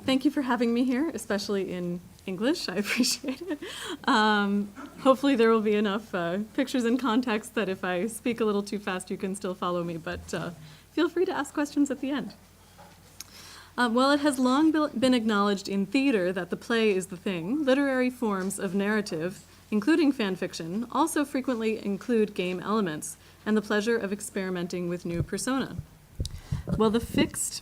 Thank you for having me here, especially in English. I appreciate it. Hopefully there will be enough pictures and context that if I speak a little too fast, you can still follow me, but feel free to ask questions at the end. While it has long been acknowledged in theater that the play is the thing, literary forms of narrative, including fan fiction, also frequently include game elements and the pleasure of experimenting with new persona. While the fixed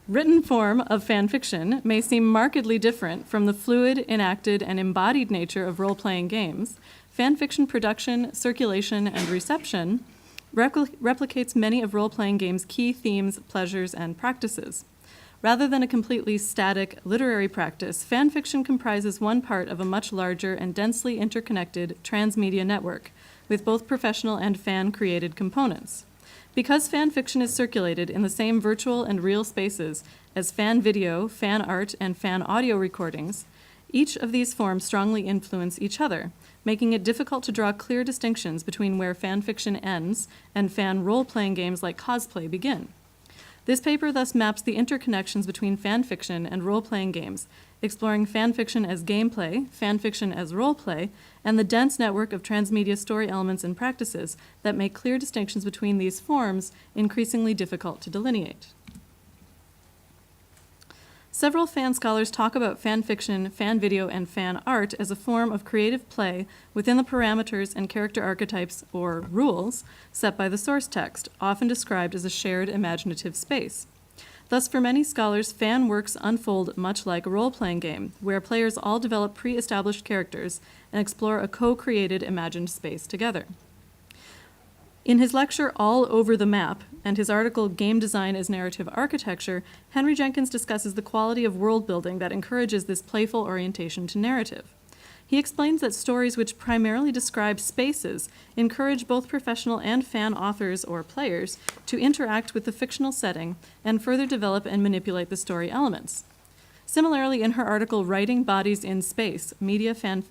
written form of fan fiction may seem markedly different from the fluid, enacted, and embodied nature of role-playing games, fan fiction production, circulation, and reception replicates many of role-playing games' key themes, pleasures, and practices. Rather than a completely static literary practice, fan fiction comprises one part of a much larger and densely interconnected transmedia network, with both professional and fan-created components. Because fan fiction is circulated in the same virtual and real spaces as fan video, fan art, and fan audio recordings, each of these forms strongly influence each other, making it difficult to draw clear distinctions between where fan fiction ends and fan role-playing games like cosplay begin. This paper thus maps the interconnections between fan fiction and role-playing games, exploring fan fiction as gameplay, fan fiction as role-play, and the dense network of transmedia story elements and practices that make clear distinctions between these forms increasingly difficult to delineate. Several fan scholars talk about fan fiction, fan video, and fan art as a form of creative play within the parameters and character archetypes, or rules, set by the source text, often described as a shared imaginative space. Thus, for many scholars, fan works unfold much like a role-playing game, where players all develop pre-established characters and explore a co-created imagined space together. In his lecture, All Over the Map, and his article, Game Design as Narrative Architecture, Henry Jenkins discusses the quality of world-building that encourages this playful orientation to narrative. He explains that stories which primarily describe spaces encourage both professional and fan authors or players to interact with the fictional setting and further develop and manipulate the story elements. Similarly, in her article, Writing Bodies in Space, Media Fan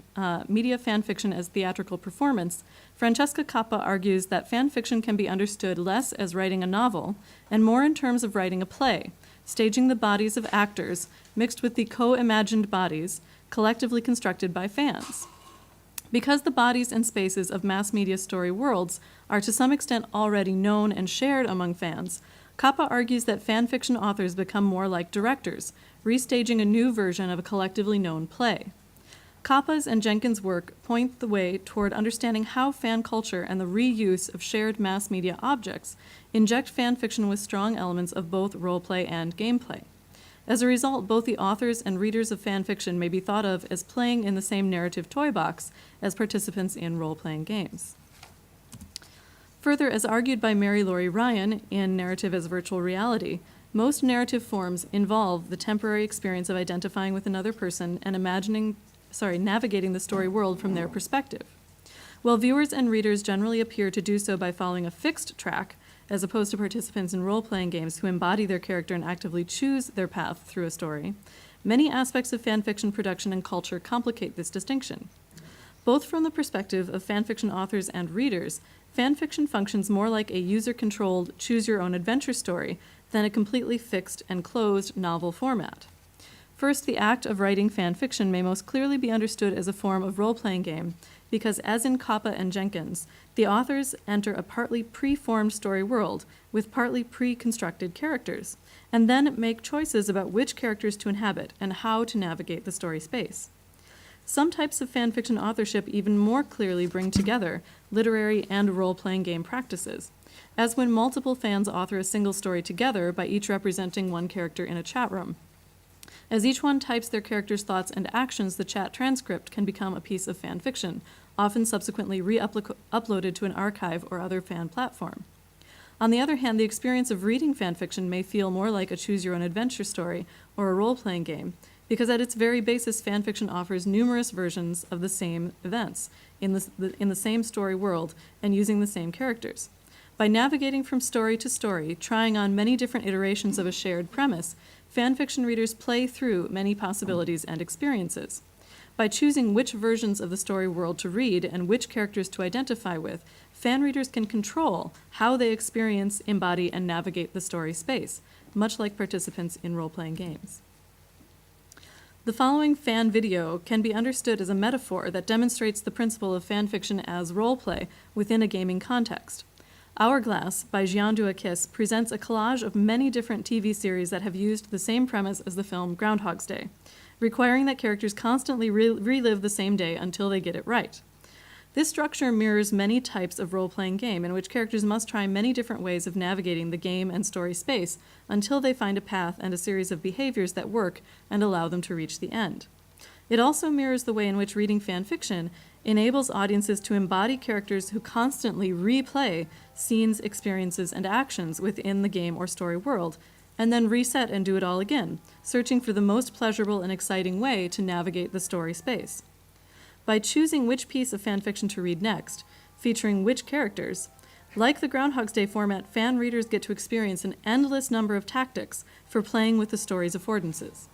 Fiction as Theatrical Performance, Francesca Cappa argues that fan fiction can be understood less as writing a novel and more in terms of writing a play, staging the bodies of actors mixed with the co-imagined bodies collectively constructed by fans. Because the bodies and spaces of mass media story worlds are to some extent already known and shared among fans, Kappa argues that fan fiction authors become more like directors, restaging a new version of a collectively known play. Kappa's and Jenkins' work point the way toward understanding how fan culture and the reuse of shared mass media objects inject fan fiction with strong elements of both roleplay and gameplay. As a result, both the authors and readers of fan fiction may be thought of as playing in the same narrative toy box as participants in role-playing games. Further, as argued by Mary Laurie Ryan in Narrative as Virtual Reality, most narrative forms involve the temporary experience of identifying with another person and navigating the story world from their perspective. While viewers and readers generally appear to do so by following a fixed track, as opposed to participants in role-playing games who embody their character and actively choose their path through a story, many aspects of fan fiction production and culture complicate this distinction. Both from the perspective of fan fiction authors and readers, fan fiction functions more like a user-controlled, choose-your-own-adventure story than a completely fixed and closed novel format. First, the act of writing fan fiction may most clearly be understood as a form of role-playing game because, as in Kappa and Jenkins, the authors enter a partly pre-formed story world with partly pre-constructed characters, and then make choices about which characters to inhabit and how to navigate the story space. Some types of fan fiction authorship even more clearly bring together literary and role-playing game practices, as when multiple fans author a single story together by each representing one character in a chat room. As each one types their character's thoughts and actions, the chat transcript can become a piece of fan fiction, often subsequently re-uploaded to an archive or other fan platform. On the other hand, the experience of reading fan fiction may feel more like a choose-your-own-adventure story or a role-playing game, because at its very basis, fan fiction offers numerous versions of the same events in the same story world and using the same characters. By navigating from story to story, trying on many different iterations of a shared premise, fan fiction readers play through many possibilities and experiences. By choosing which versions of the story world to read and which characters to identify with, fan readers can control how they experience, embody, and navigate the story space, much like participants in role-playing games. The following fan video can be understood as a metaphor that demonstrates the principle of fan fiction as role play within a gaming context. Hourglass by Jian Duakis presents a collage of many different TV series that have used the same premise as the film Groundhog's Day, requiring that characters constantly relive the same day until they get it right. This structure mirrors many types of role-playing game in which characters must try many different ways of navigating the game and story space until they find a path and a series of behaviors that work and allow them to reach the end. It also mirrors the way in which reading fan fiction enables audiences to embody characters who constantly replay scenes, experiences, and actions within the game or story world, and then reset and do it all again, searching for the most pleasurable and exciting way to navigate the story space. By choosing which piece of fan fiction to read next, featuring which characters, like the Groundhog's Day format, fan readers get to experience an endless number of tactics for playing with the story's affordances.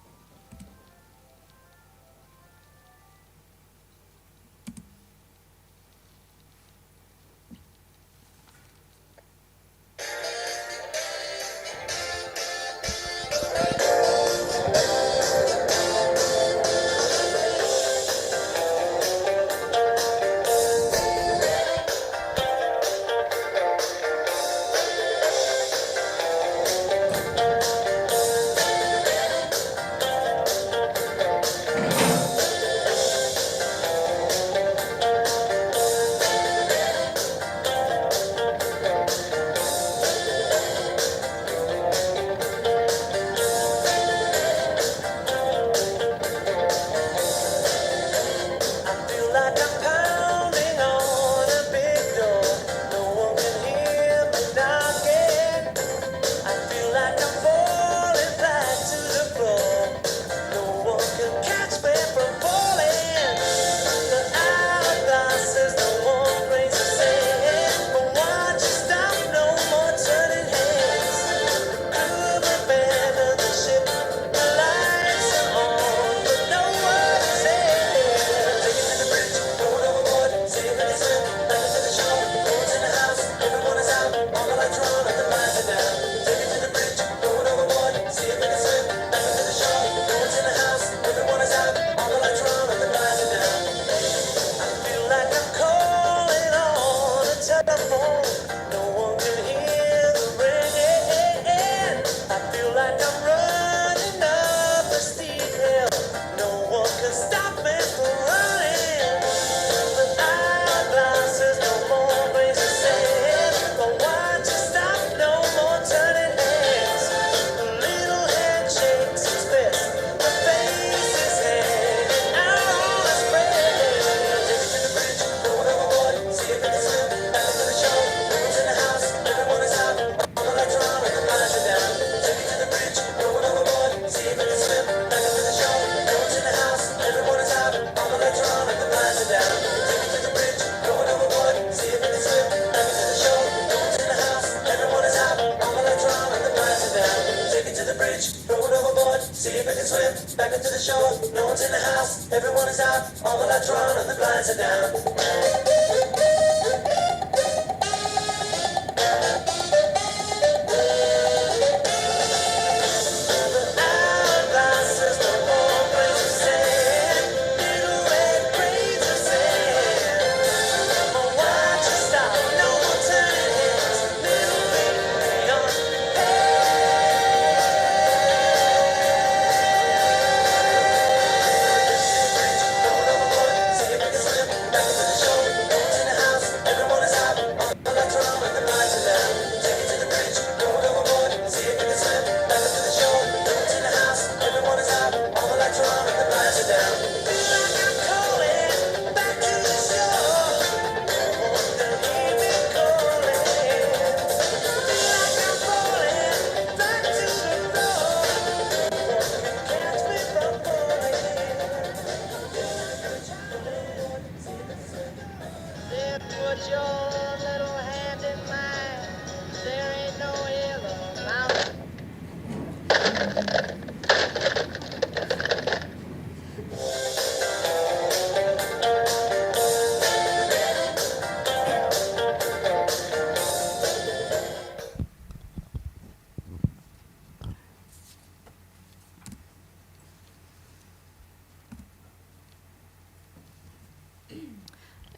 Back into the show.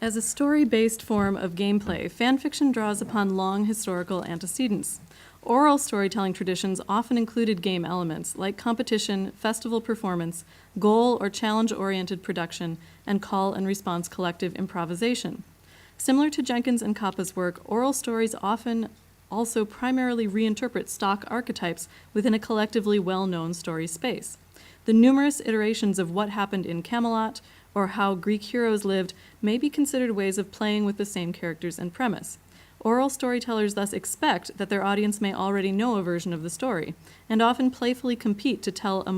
As a story-based form of gameplay, fanfiction draws upon long historical antecedents. Oral storytelling traditions often included game elements like competition, festival performance, goal or challenge-oriented production, and call and response collective improvisation. Similar to Jenkins and Koppa's work, oral stories often also primarily reinterpret stock archetypes within a collectively well-known story space. The numerous iterations of what happened in Camelot or how Greek heroes lived may be considered ways of playing with the same characters and premise. Oral storytellers thus expect that their audience may already know a version of the story, and often playfully compete to tell a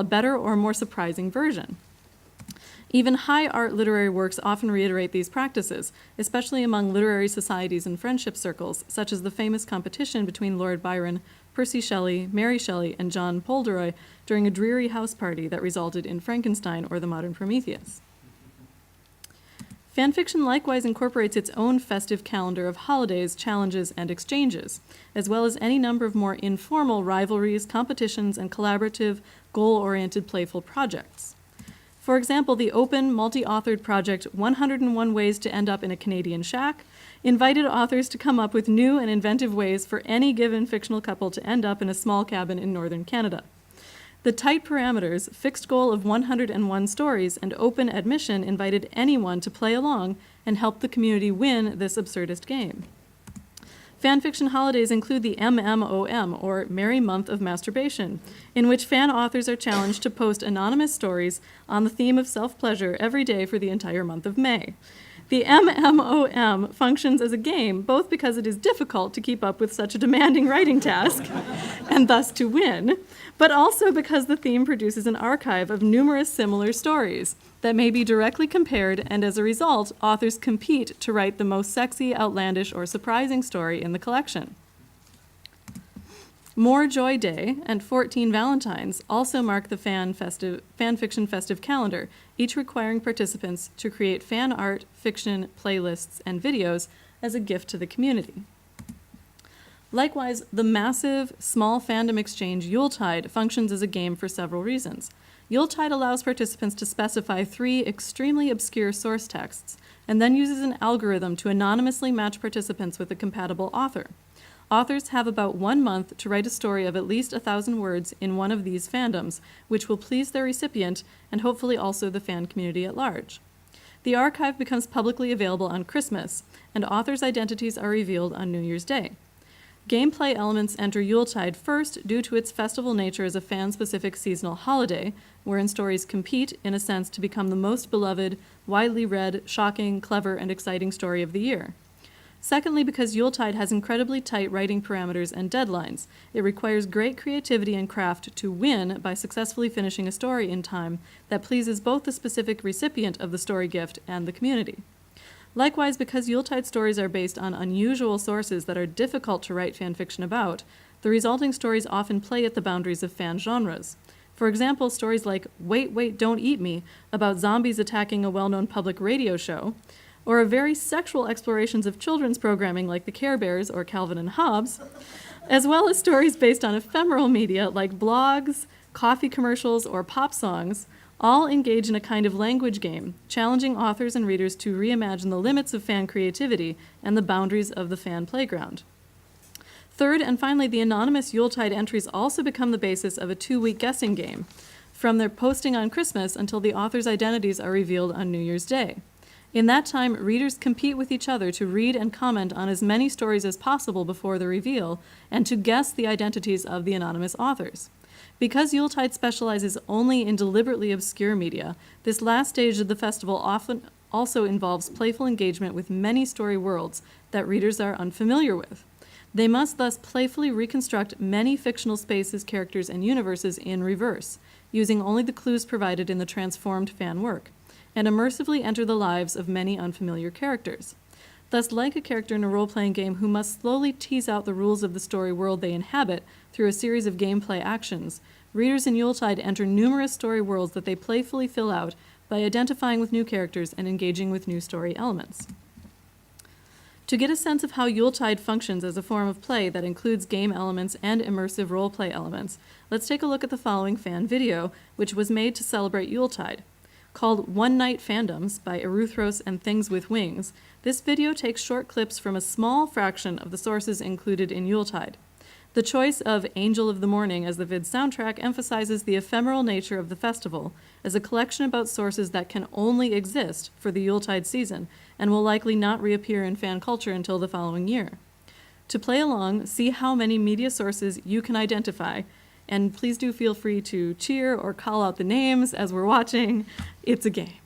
better or more surprising version. Even high art literary works often reiterate these practices, especially among literary societies and friendship circles, such as the famous competition between Lord Byron, Percy Shelley, Mary Shelley, and John Polderoy during a dreary house party that resulted in Frankenstein or the modern Prometheus. Fanfiction likewise incorporates its own festive calendar of holidays, challenges, and exchanges, as well as any number of more informal rivalries, competitions, and collaborative, goal-oriented playful projects. For example, the open, multi-authored project 101 Ways to End Up in a Canadian Shack invited authors to come up with new and inventive ways for any given fictional couple to end up in a small cabin in northern Canada. The tight parameters, fixed goal of 101 stories, and open admission invited anyone to play along and help the community win this absurdist game. Fanfiction holidays include the MMOM, or Merry Month of Masturbation, in which fan authors are challenged to post anonymous stories on the theme of self-pleasure every day for the entire month of May. The MMOM functions as a game both because it is difficult to keep up with such a demanding writing task, and thus to win, but also because the theme produces an archive of numerous similar stories that may be directly compared, and as a result, authors compete to write the most sexy, outlandish, or surprising story in the collection. More Joy Day and 14 Valentines also mark the fanfiction festive calendar, each requiring participants to create fan art, fiction, playlists, and videos as a gift to the community. Likewise, the massive, small fandom exchange Yuletide functions as a game for several reasons. Yuletide allows participants to specify 3 extremely obscure source texts, and then uses an algorithm to anonymously match participants with a compatible author. Authors have about 1 month to write a story of at least 1,000 words in one of these fandoms, which will please their recipient and hopefully also the fan community at large. The archive becomes publicly available on Christmas, and authors' identities are revealed on New Year's Day. Gameplay elements enter Yuletide first due to its festival nature as a fan-specific seasonal holiday, wherein stories compete, in a sense, to become the most beloved, widely read, shocking, clever, and exciting story of the year. Secondly, because Yuletide has incredibly tight writing parameters and deadlines, it requires great creativity and craft to win by successfully finishing a story in time that pleases both the specific recipient of the story gift and the community. Likewise, because Yuletide stories are based on unusual sources that are difficult to write fan fiction about, the resulting stories often play at the boundaries of fan genres. For example, stories like Wait, Wait, Don't Eat Me, about zombies attacking a well-known public radio show, or very sexual explorations of children's programming like the Care Bears or Calvin and Hobbes, as well as stories based on ephemeral media like blogs, coffee commercials, or pop songs, all engage in a kind of language game, challenging authors and readers to reimagine the limits of fan creativity and the boundaries of the fan playground. Third, and finally, the anonymous Yuletide entries also become the basis of a 2-week guessing game, from their posting on Christmas until the authors' identities are revealed on New Year's Day. In that time, readers compete with each other to read and comment on as many stories as possible before the reveal, and to guess the identities of the anonymous authors. Because Yuletide specializes only in deliberately obscure media, this last stage of the festival often also involves playful engagement with many story worlds that readers are unfamiliar with. They must thus playfully reconstruct many fictional spaces, characters, and universes in reverse, using only the clues provided in the transformed fan work, and immersively enter the lives of many unfamiliar characters. Thus, like a character in a role-playing game who must slowly tease out the rules of the story world they inhabit through a series of gameplay actions, readers in Yuletide enter numerous story worlds that they playfully fill out by identifying with new characters and engaging with new story elements. To get a sense of how Yuletide functions as a form of play that includes game elements and immersive role-play elements, let's take a look at the following fan video, which was made to celebrate Yuletide. Called One Night Fandoms by Eruthros and Things with Wings, this video takes short clips from a small fraction of the sources included in Yuletide. The choice of Angel of the Morning as the vid's soundtrack emphasizes the ephemeral nature of the festival as a collection about sources that can only exist for the Yuletide season and will likely not reappear in fan culture until the following year. To play along, see how many media sources you can identify, and please do feel free to cheer or call out the names as we're watching. It's a game.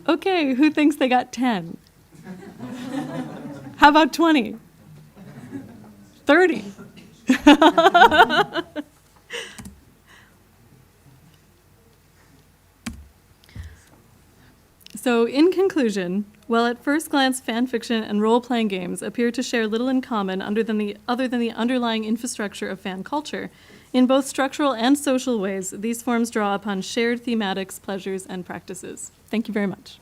Okay, who thinks they got 10? How about 20? 30? So, in conclusion, while at first glance fan fiction and role-playing games appear to share little in common other than the underlying infrastructure of fan culture, In both structural and social ways, these forms draw upon shared thematics, pleasures, and practices. Thank you very much.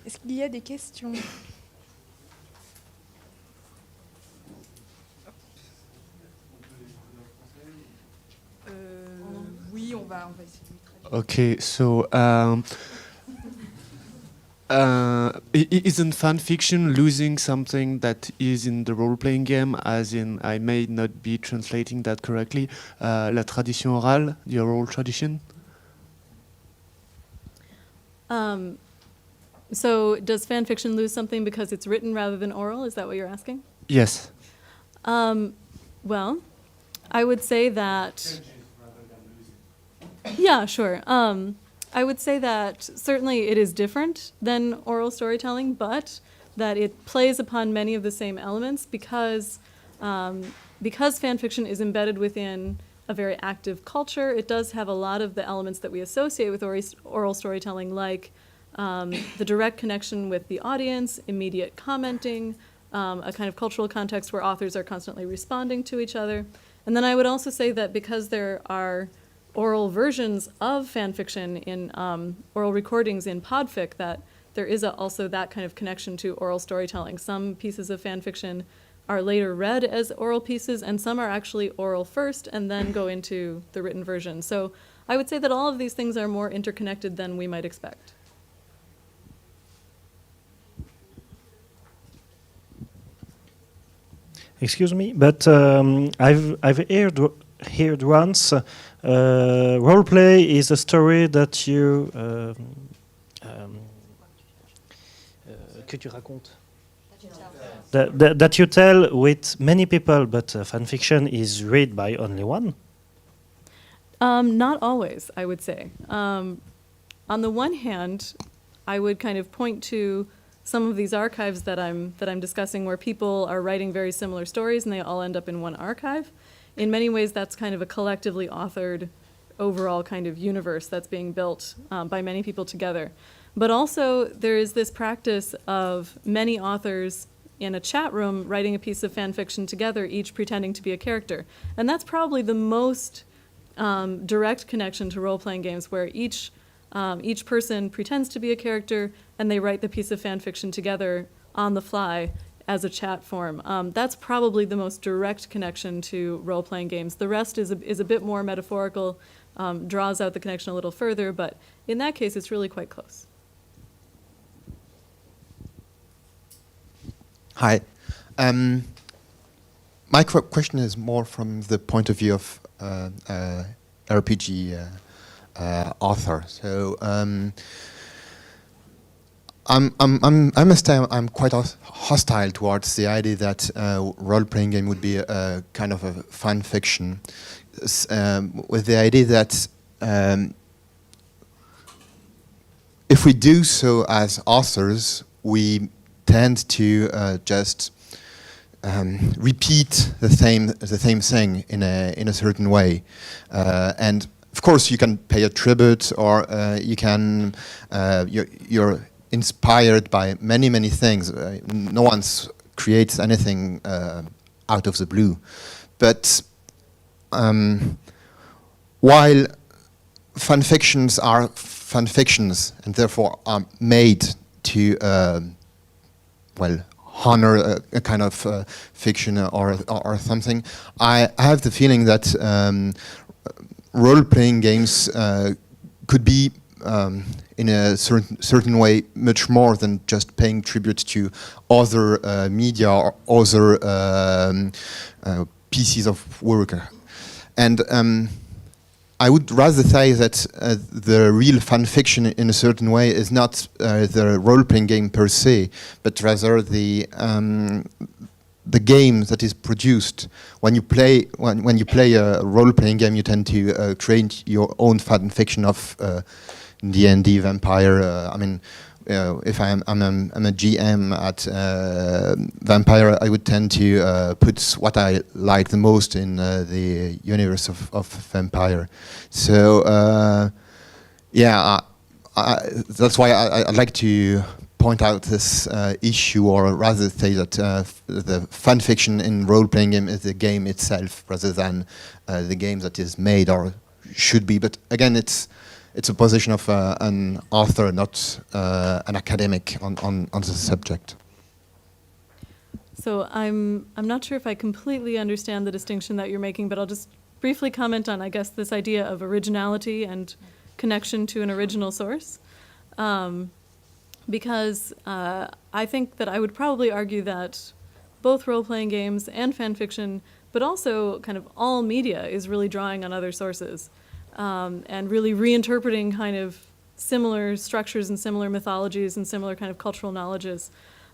Est-ce qu'il y a des questions? Oui, on va essayer de traduire. Okay, so isn't fan fiction losing something that is in the role-playing game? As in, I may not be translating that correctly. La tradition orale, the oral tradition. So does fan fiction lose something because it's written rather than oral? Is that what you're asking? Yes. Well, I would say that... Yeah, sure. I would say that certainly it is different than oral storytelling, but that it plays upon many of the same elements because fan fiction is embedded within a very active culture. It does have a lot of the elements that we associate with oral storytelling, like the direct connection with the audience, immediate commenting, a kind of cultural context where authors are constantly responding to each other. And then I would also say that because there are oral versions of fan fiction in oral recordings in podfic, that there is also that kind of connection to oral storytelling. Some pieces of fan fiction are later read as oral pieces, and some are actually oral first and then go into the written version. So I would say that all of these things are more interconnected than we might expect. Excuse me, but I've heard once role play is a story that you que tu racontes. That you tell with many people, but fan fiction is read by only one. Not always, I would say. On the one hand, I would kind of point to some of these archives that I'm discussing where people are writing very similar stories and they all end up in one archive. In many ways, that's kind of a collectively authored overall kind of universe that's being built by many people together. But also, there is this practice of many authors in a chat room writing a piece of fan fiction together, each pretending to be a character. And that's probably the most direct connection to role-playing games, where each person pretends to be a character and they write the piece of fan fiction together on the fly as a chat form. That's probably the most direct connection to role-playing games. The rest is a bit more metaphorical, draws out the connection a little further, but in that case, it's really quite close. Hi. My question is more from the point of view of RPG author. So I must say I'm quite hostile towards the idea that role-playing game would be a kind of a fan fiction, with the idea that if we do so as authors, we tend to just repeat the same thing in a certain way, and of course you can pay a tribute, or you can you're inspired by many things. No one creates anything out of the blue, but while fan fictions are fan fictions and therefore are made to honor a kind of fiction or something, I have the feeling that role-playing games could be in a certain way much more than just paying tribute to other media or other pieces of work. And I would rather say that the real fan fiction in a certain way is not the role-playing game per se, but rather the game that is produced. When you play a role-playing game, you tend to create your own fan fiction of D&D, vampire. I mean, if I'm a GM at Vampire, I would tend to put what I like the most in the universe of Vampire. So yeah, that's why I'd like to point out this issue, or rather say that the fan fiction in role-playing game is the game itself, rather than the game that is made or should be. But again, it's a position of an author, not an academic on the subject. So I'm not sure if I completely understand the distinction that you're making, but I'll just briefly comment on, I guess, this idea of originality and connection to an original source. Because I think that I would probably argue that both role-playing games and fan fiction, but also kind of all media, is really drawing on other sources and really reinterpreting kind of similar structures and similar mythologies and similar kind of cultural knowledges.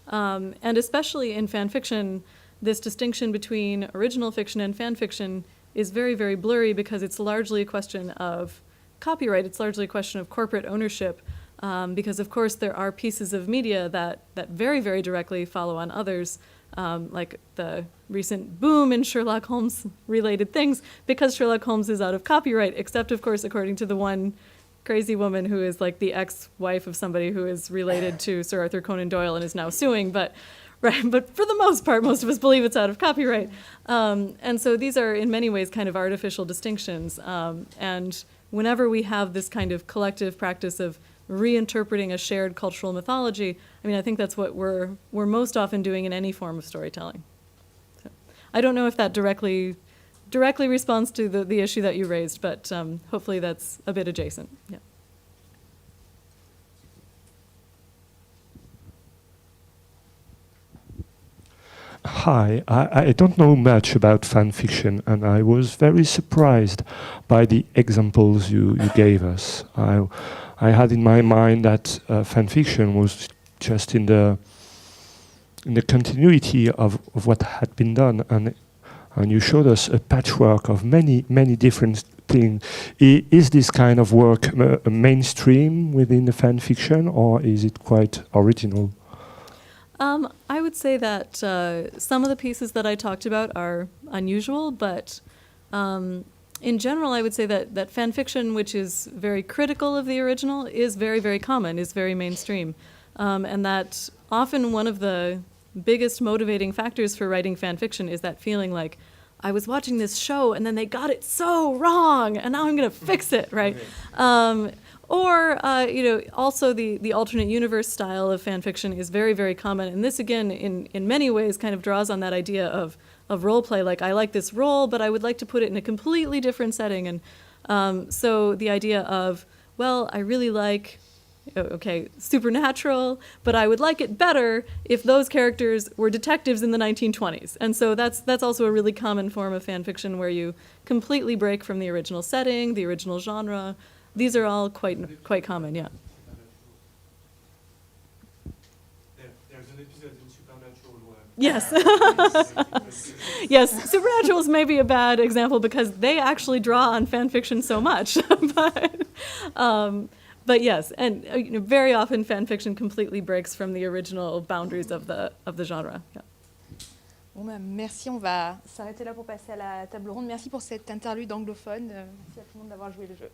And especially in fan fiction, this distinction between original fiction and fan fiction is very, very blurry, because it's largely a question of copyright. It's largely a question of corporate ownership. Because, of course, there are pieces of media that very, very directly follow on others, like the recent boom in Sherlock Holmes-related things, because Sherlock Holmes is out of copyright, except, of course, according to the one crazy woman who is like the ex-wife of somebody who is related to Sir Arthur Conan Doyle and is now suing. But for the most part, most of us believe it's out of copyright. And so these are, in many ways, kind of artificial distinctions. And whenever we have this kind of collective practice of reinterpreting a shared cultural mythology, I mean, I think that's what we're most often doing in any form of storytelling. So, I don't know if that directly responds to the issue that you raised, but hopefully that's a bit adjacent. Yeah. Hi, I don't know much about fan fiction, and I was very surprised by the examples you gave us. I had in my mind that fan fiction was just in the continuity of what had been done, and you showed us a patchwork of many different things. Is this kind of work mainstream within the fan fiction, or is it quite original? I would say that some of the pieces that I talked about are unusual, but in general, I would say that fan fiction, which is very critical of the original, is very, very common, is very mainstream. And that often one of the biggest motivating factors for writing fan fiction is that feeling like, I was watching this show and then they got it so wrong and now I'm going to fix it, right? Or also the alternate universe style of fan fiction is very, very common. And this, again, in many ways kind of draws on that idea of role play. Like, I like this role, but I would like to put it in a completely different setting. And so the idea of, well, I really like, supernatural, but I would like it better if those characters were detectives in the 1920s. And so that's also a really common form of fan fiction, where you completely break from the original setting, the original genre. These are all quite common, yeah. There's an episode in Supernatural where... Yes. Yes, Supernatural is maybe a bad example because they actually draw on fan fiction so much. But yes, and very often fan fiction completely breaks from the original boundaries of the genre. Yeah. Bon, merci, on va s'arrêter là pour passer à la table ronde. Merci pour cette interlude anglophone. Merci à tout le monde d'avoir joué le jeu.